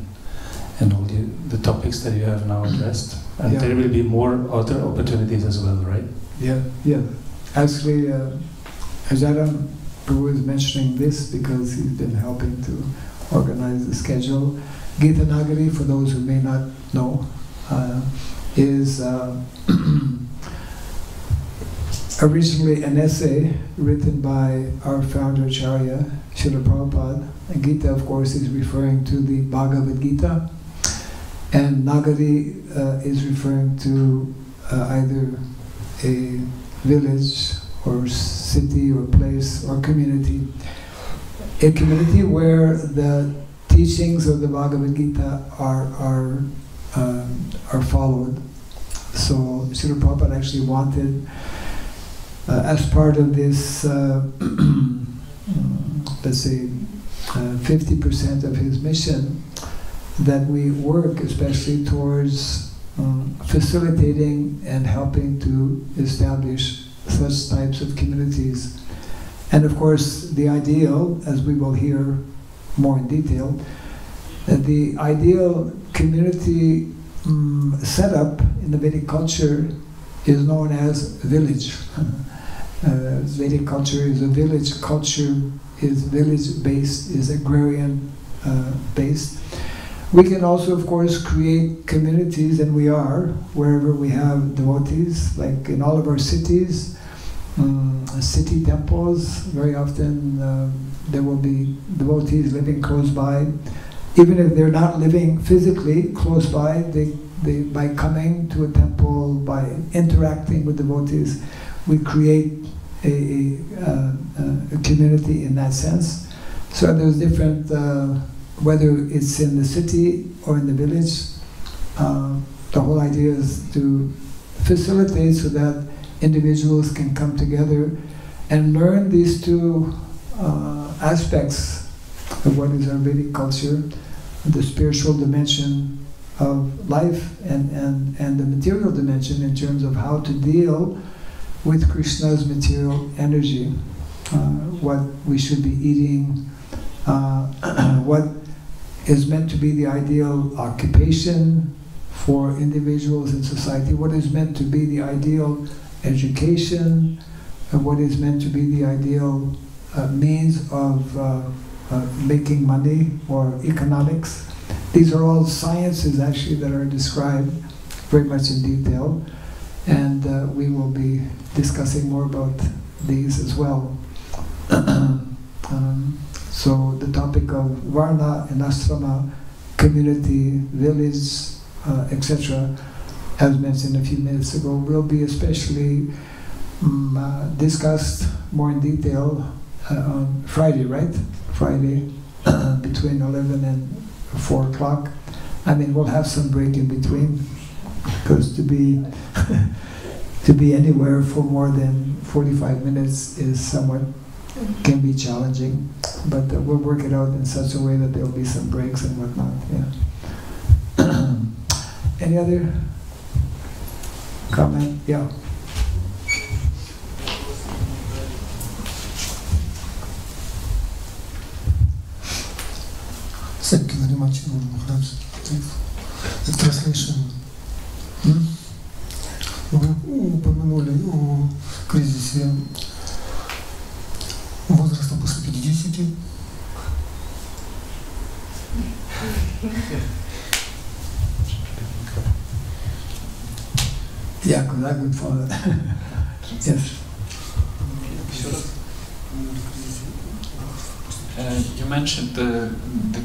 and all the topics that you have now addressed. And there will be more other opportunities as well, right? Yeah. Actually, Ajaram Prabhu is mentioning this because he's been helping to organize the schedule. Gita Nagari, for those who may not know, is originally an essay written by our founder Acharya, Srila Prabhupada. And Gita, of course, is referring to the Bhagavad Gita. And Nagari is referring to either a village or city or place or community. A community where the teachings of the Bhagavad Gita are followed. So Srila Prabhupada actually wanted, as part of this, let's say, 50% of his mission, that we work especially towards facilitating and helping to establish such types of communities. And of course, the ideal, as we will hear more in detail, the ideal community setup in the Vedic culture is known as village. Vedic culture is a village culture, is village-based, is agrarian-based. We can also, of course, create communities, and we are, wherever we have devotees, like in all of our cities, city temples. Very often there will be devotees living close by. Even if they're not living physically close by, they by coming to a temple, by interacting with devotees, we create a community in that sense. So there's different, whether it's in the city or in the village, the whole idea is to facilitate so that individuals can come together and learn these two aspects of what is our Vedic culture, the spiritual dimension of life and the material dimension in terms of how to deal with Krishna's material energy, what we should be eating, what is meant to be the ideal occupation for individuals in society, what is meant to be the ideal education, and what is meant to be the ideal means of making money or economics. These are all sciences actually that are described very much in detail, and we will be discussing more about these as well. So the topic of Varna and Asrama, community, village, etc., as mentioned a few minutes ago, will be especially discussed more in detail on Friday, right? Friday between 11 and 4 o'clock. I mean, we'll have some break in between, because to be anywhere for more than 45 minutes is somewhat, can be challenging, but we'll work it out in such a way that there'll be some breaks and whatnot. Yeah. Any other comment? Yeah. Thank you very much, Maharaj. The translation. Вы упомянули о кризисе возраста после 50. Yeah, because I would follow that. Yes. You mentioned the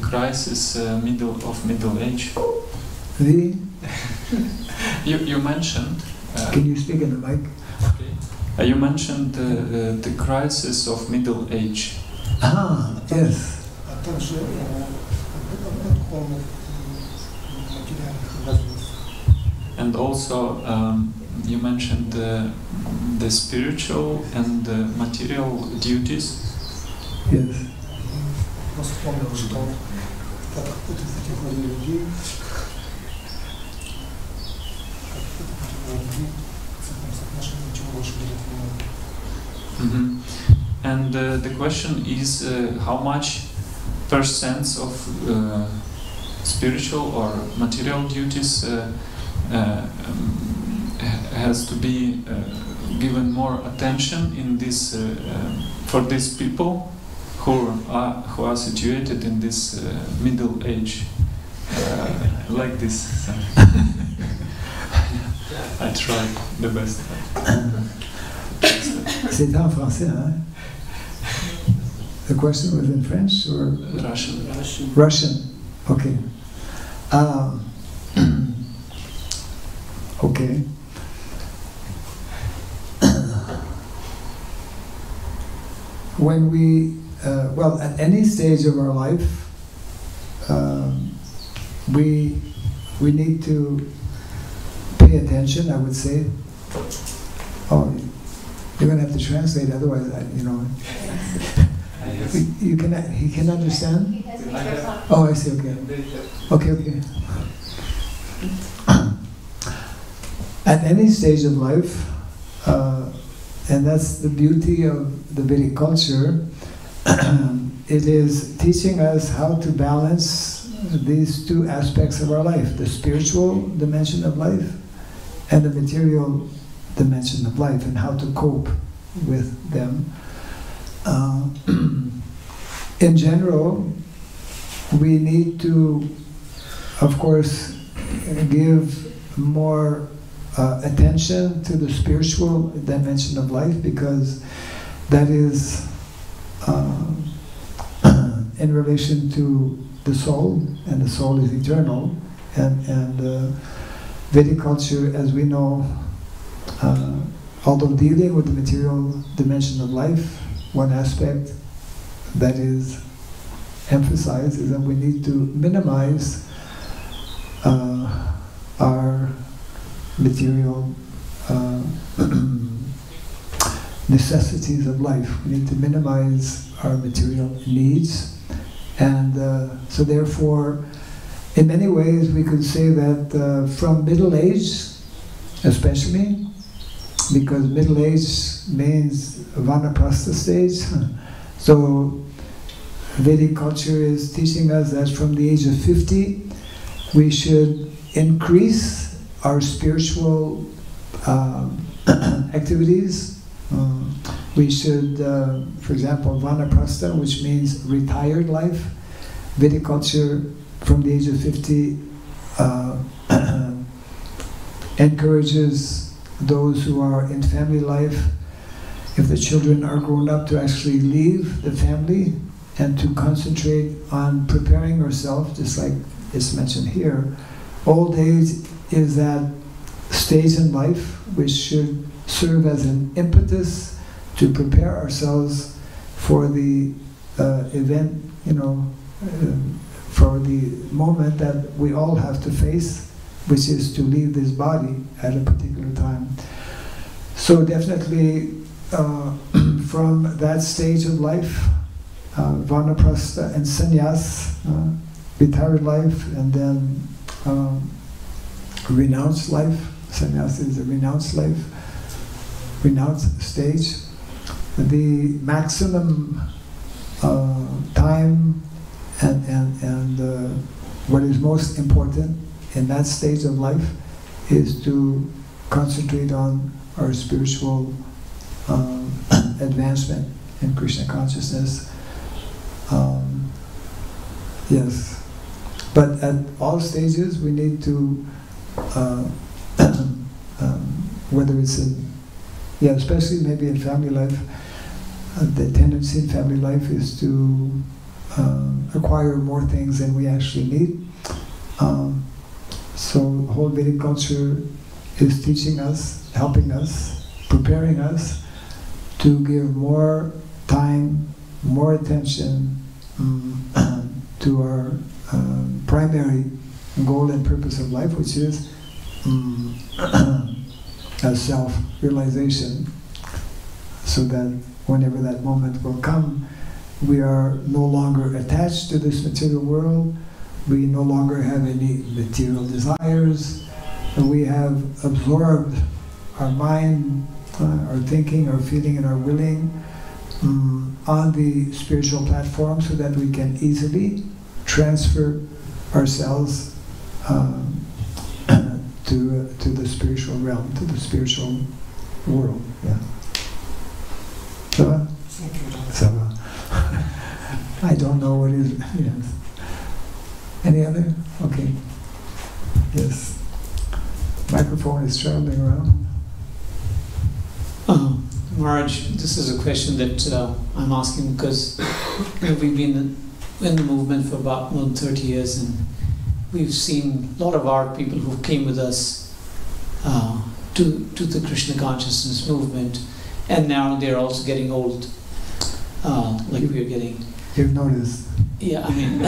crisis middle age. The? You mentioned. Can you speak in the mic? Okay. You mentioned the crisis of middle age. Ah, yes. And also, you mentioned the spiritual and the material duties. Yes. And the question is how much percent of spiritual or material duties has to be given more attention in this for these people who are situated in this middle age like this. I try the best. C'était en français, hein? The question was in French or Russian? Russian. Okay. Okay. When we, well, at any stage of our life, we need to pay attention, I would say. Oh, you're going to have to translate, otherwise, you know. He can understand? Oh, I see, okay. Okay. At any stage of life, and that's the beauty of the Vedic culture, it is teaching us how to balance these two aspects of our life, the spiritual dimension of life and the material dimension of life, and how to cope with them. In general, we need to, of course, give more attention to the spiritual dimension of life, because that is in relation to the soul, and the soul is eternal. And Vedic culture, as we know, although dealing with the material dimension of life, one aspect that is emphasized is that we need to minimize our material necessities of life. We need to minimize our material needs, and so therefore, in many ways, we could say that from middle age, especially, because middle age means vanaprastha stage, so Vedic culture is teaching us that from the age of 50, we should increase our spiritual activities. We should, for example, vanaprastha, which means retired life. Vedic culture, from the age of 50, encourages those who are in family life, if the children are grown up, to actually leave the family and to concentrate on preparing ourselves, just like it's mentioned here. Old age is that stage in life which should serve as an impetus to prepare ourselves for the event, you know, for the moment that we all have to face, which is to leave this body at a particular time. So definitely from that stage of life, vanaprastha and sannyas, retired life, and then renounced life. Sannyas is a renounced life, renounced stage. The maximum time and what is most important in that stage of life is to concentrate on our spiritual advancement in Krishna consciousness. Yes, but at all stages we need to, whether it's in, especially maybe in family life, the tendency in family life is to acquire more things than we actually need. So whole Vedic culture is teaching us, helping us, preparing us to give more time, more attention to our primary goal and purpose of life, which is self-realization, so that whenever that moment will come, we are no longer attached to this material world, we no longer have any material desires, and we have absorbed our mind our thinking, our feeling, and our willing on the spiritual platform so that we can easily transfer ourselves to the spiritual realm, to the spiritual world. Yeah. Ça va? I don't know what is. Yes. Any other? Okay. Yes. Microphone is traveling around. Maharaj, this is a question that I'm asking because we've been in the movement for about more than 30 years, and we've seen a lot of our people who came with us to the Krishna consciousness movement, and now they're also getting old, like we're getting. You've noticed. Yeah, I mean,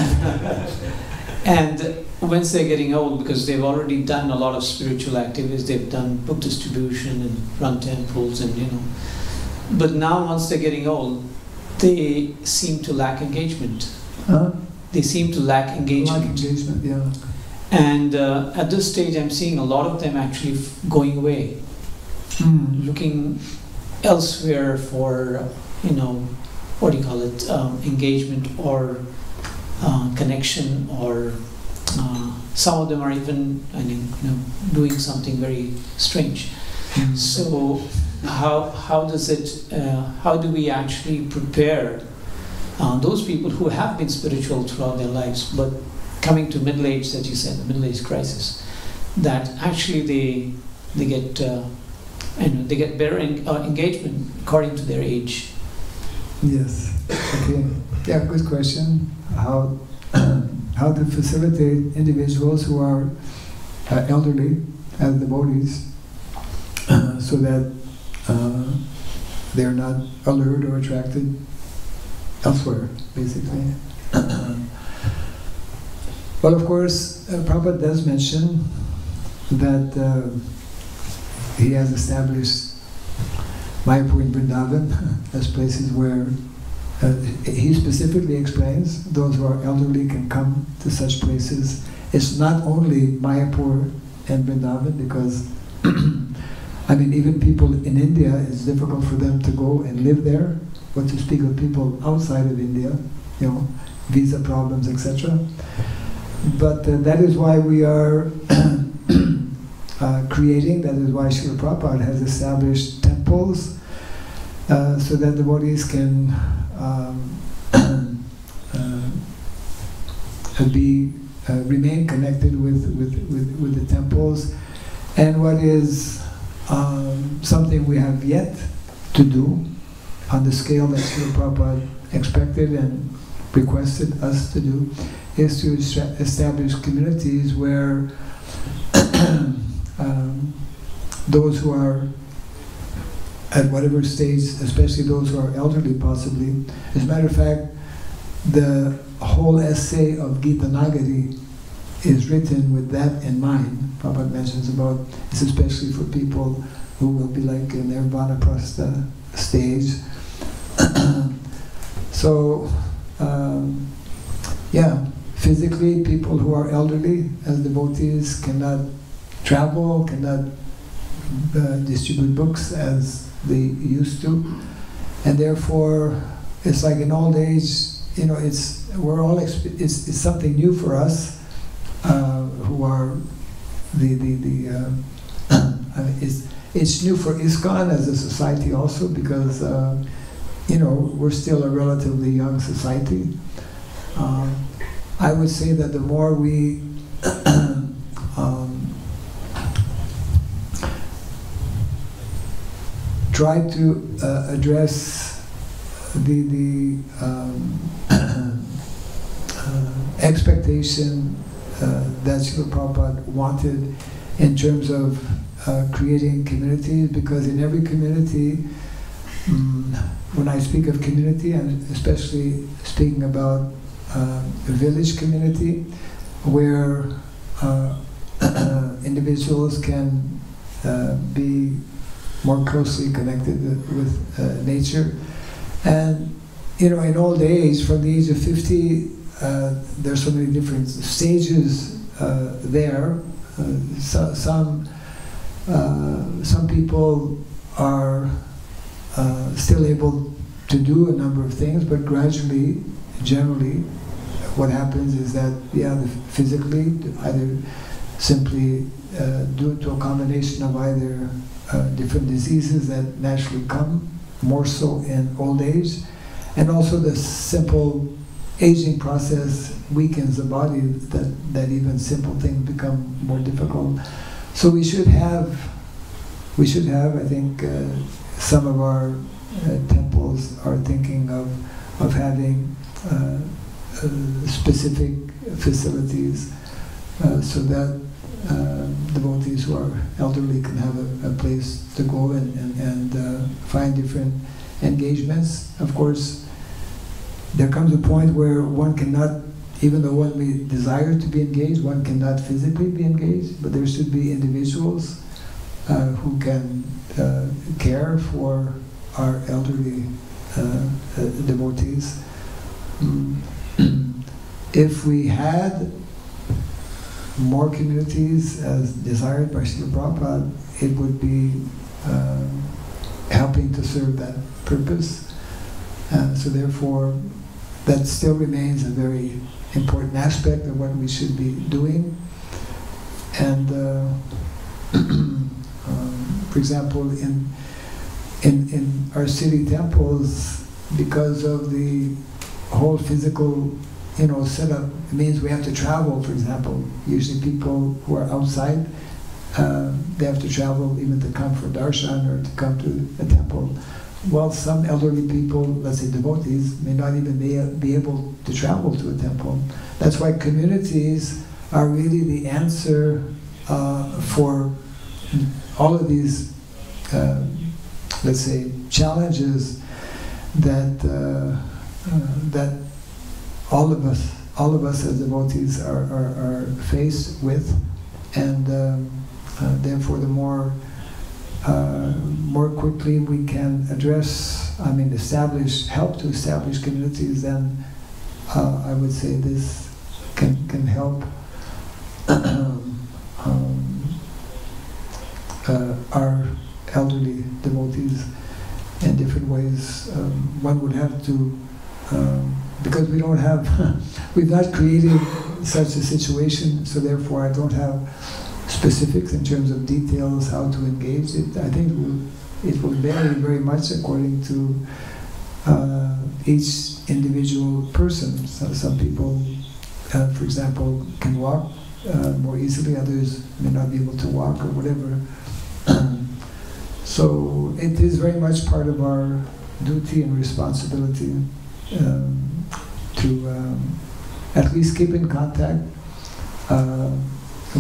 and once they're getting old, because they've already done a lot of spiritual activities, they've done book distribution and run temples, and but now once they're getting old, they seem to lack engagement. They seem to lack engagement. Lack engagement, yeah. And at this stage, I'm seeing a lot of them actually going away, looking elsewhere for, what do you call it, engagement or connection, or some of them are even, doing something very strange. So how does it? How do we actually prepare those people who have been spiritual throughout their lives, but coming to middle age, that you said, the middle age crisis, that actually they get they get better engagement according to their age? Yes. Okay. Yeah. Good question. How to facilitate individuals who are elderly as devotees, so that they're not allured or attracted elsewhere, basically. Well, of course, Prabhupada does mention that he has established Mayapur and Vrindavan as places where he specifically explains those who are elderly can come to such places. It's not only Mayapur and Vrindavan, because even people in India, it's difficult for them to go and live there, but to speak of people outside of India, visa problems, etc. But that is why we are creating, that is why Srila Prabhupada has established temples, so that devotees can remain connected with the temples. And what is something we have yet to do on the scale that Srila Prabhupada expected and requested us to do, is to establish communities where those who are at whatever stage, especially those who are elderly possibly. As a matter of fact, the whole essay of Gita Nagari is written with that in mind. Prabhupada mentions about it's especially for people who will be like in Nirvana Prastha stage. So, physically, people who are elderly as devotees cannot travel, cannot distribute books as they used to, and therefore, it's like in old age, it's something new for us who are it's new for ISKCON as a society also, because we're still a relatively young society. I would say that the more we try to address the expectation that Srila Prabhupada wanted in terms of creating communities, because in every community, when I speak of community, I'm especially speaking about a village community where individuals can be more closely connected with nature. And in old age, from the age of 50, there's so many different stages there. Some people are still able to do a number of things, but gradually, generally, what happens is that, physically, either simply due to a combination of either different diseases that naturally come, more so in old age, and also the simple aging process weakens the body, that even simple things become more difficult. So we should have, I think, some of our temples are thinking of having specific facilities so that devotees who are elderly can have a place to go and find different engagements. Of course, there comes a point where one cannot, even though one may desire to be engaged, one cannot physically be engaged, but there should be individuals who can care for our elderly devotees. If we had more communities as desired by Srila Prabhupada, it would be helping to serve that purpose. So therefore, that still remains a very important aspect of what we should be doing. And for example, in our city temples, because of the whole physical setup, it means we have to travel, for example. Usually people who are outside, they have to travel even to come for darshan or to come to a temple. Well, some elderly people, let's say devotees, may not even be able to travel to a temple. That's why communities are really the answer for all of these, let's say, challenges that that all of us as devotees are faced with, and therefore the more quickly we can help to establish communities, then I would say this can help our elderly devotees in different ways. One would have to, because we've not created such a situation, so therefore I don't have specifics in terms of details how to engage it. I think it will vary very much according to each individual person. So some people, for example, can walk more easily, others may not be able to walk or whatever. So it is very much part of our duty and responsibility to at least keep in contact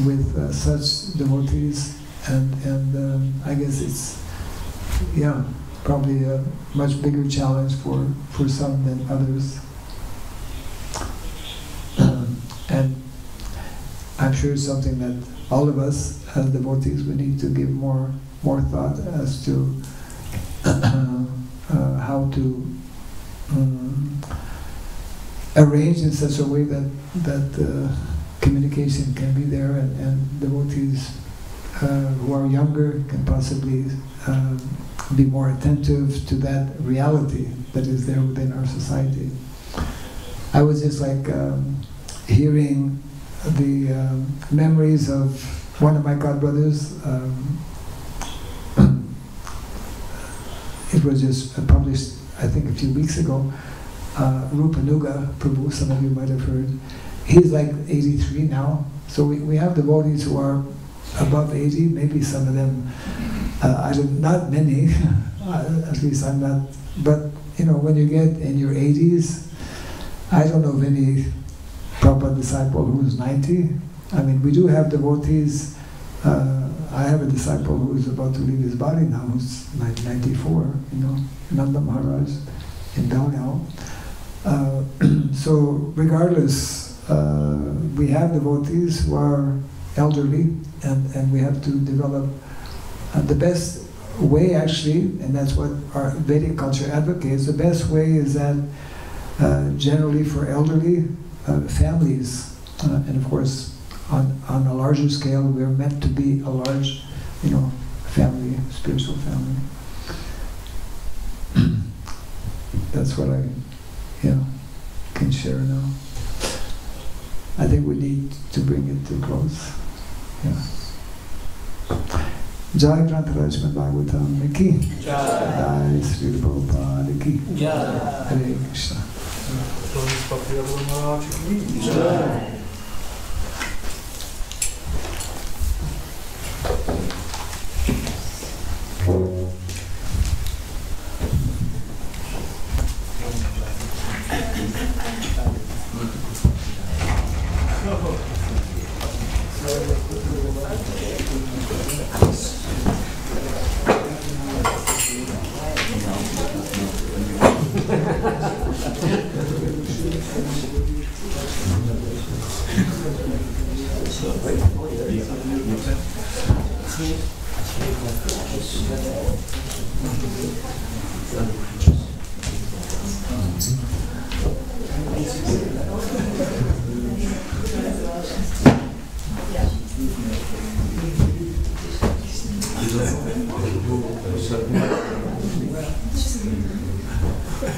with such devotees, and I guess it's probably a much bigger challenge for some than others, and I'm sure it's something that all of us as devotees we need to give more thought as to how to arrange in such a way that communication can be there, and devotees who are younger can possibly be more attentive to that reality that is there within our society. I was just hearing the memories of one of my godbrothers. It was just published, I think, a few weeks ago. Rupanuga Prabhu, some of you might have heard. He's like 83 now. So we have devotees who are above 80, maybe some of them, not many, at least I'm not, but when you get in your 80s, I don't know of any Prabhupada disciple who's 90. I mean, we do have devotees. I have a disciple who's about to leave his body now, who's like 94, Nanda Maharaj in Belgaum. So regardless, we have devotees who are elderly, and we have to develop the best way, actually, and that's what our Vedic culture advocates. The best way is that generally for elderly families, and of course on a larger scale, we're meant to be a large, family, spiritual family. that's what I, can share now. I think we need to bring it to close. Yeah. Jai Grantaraj Bhagavatam ki. Jai Sri Prabhupada ki. Jai. Hare Krishna. Jai.